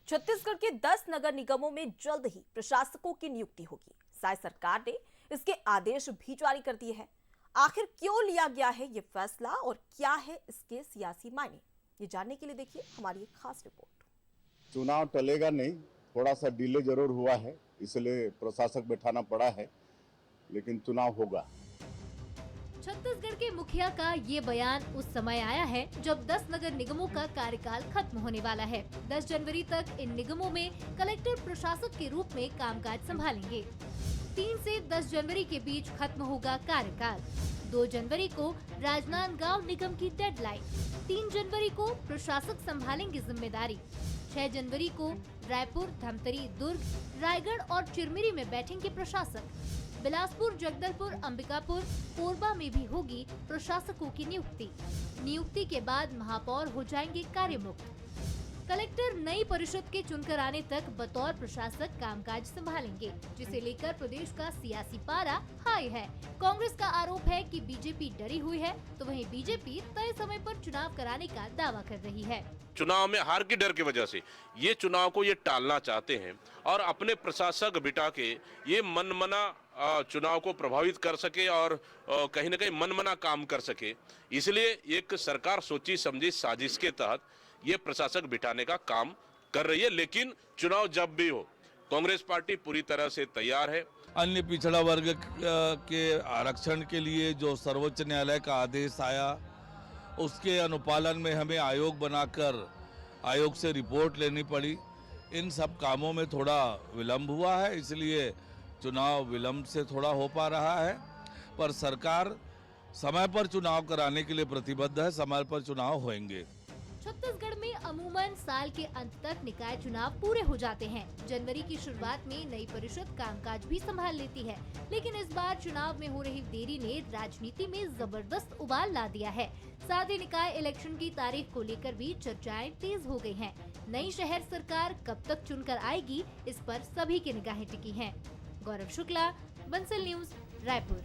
छत्तीसगढ़ के 10 नगर निगमों में जल्द ही प्रशासकों की नियुक्ति होगी। साथ सरकार ने इसके आदेश भी जारी कर दिए हैं। आखिर क्यों लिया गया है ये फैसला और क्या है इसके सियासी मायने, ये जानने के लिए देखिए हमारी एक खास रिपोर्ट। चुनाव टलेगा नहीं, थोड़ा सा डिले जरूर हुआ है, इसलिए प्रशासक बैठाना पड़ा है, लेकिन चुनाव होगा। छत्तीसगढ़ के मुखिया का ये बयान उस समय आया है जब 10 नगर निगमों का कार्यकाल खत्म होने वाला है। 10 जनवरी तक इन निगमों में कलेक्टर प्रशासक के रूप में कामकाज संभालेंगे। 3 से 10 जनवरी के बीच खत्म होगा कार्यकाल। 2 जनवरी को राजनांदगांव निगम की डेडलाइन। 3 जनवरी को प्रशासक संभालेंगे जिम्मेदारी। 6 जनवरी को रायपुर, धमतरी, दुर्ग, रायगढ़ और चिरमिरी में बैठेंगे प्रशासक। बिलासपुर, जगदलपुर, अंबिकापुर, कोरबा में भी होगी प्रशासकों की नियुक्ति। नियुक्ति के बाद महापौर हो जाएंगे कार्यमुक्त। कलेक्टर नई परिषद के चुनकर आने तक बतौर प्रशासक कामकाज संभालेंगे, जिसे लेकर प्रदेश का सियासी पारा हाई है। कांग्रेस का आरोप है कि बीजेपी डरी हुई है, तो वहीं बीजेपी तय समय पर चुनाव कराने का दावा कर रही है। चुनाव में हार की डर की वजह से ये चुनाव को ये टालना चाहते हैं और अपने प्रशासक बिठा के ये मनमना चुनाव को प्रभावित कर सके और कहीं न कहीं मनमना काम कर सके, इसलिए एक सरकार सोची समझी साजिश के तहत ये प्रशासक बिठाने का काम कर रही है। लेकिन चुनाव जब भी हो, कांग्रेस पार्टी पूरी तरह से तैयार है। अन्य पिछड़ा वर्ग के आरक्षण के लिए जो सर्वोच्च न्यायालय का आदेश आया, उसके अनुपालन में हमें आयोग बनाकर आयोग से रिपोर्ट लेनी पड़ी। इन सब कामों में थोड़ा विलंब हुआ है, इसलिए चुनाव विलंब से थोड़ा हो पा रहा है, पर सरकार समय पर चुनाव कराने के लिए प्रतिबद्ध है। समय पर चुनाव होंगे। छत्तीसगढ़ में अमूमन साल के अंत तक निकाय चुनाव पूरे हो जाते हैं। जनवरी की शुरुआत में नई परिषद कामकाज भी संभाल लेती है, लेकिन इस बार चुनाव में हो रही देरी ने राजनीति में जबरदस्त उबाल ला दिया है। साथ ही निकाय इलेक्शन की तारीख को लेकर भी चर्चाएं तेज हो गई हैं। नई शहर सरकार कब तक चुनकर आएगी, इस पर सभी की निगाहें टिकी हैं। गौरव शुक्ला, बंसल न्यूज, रायपुर।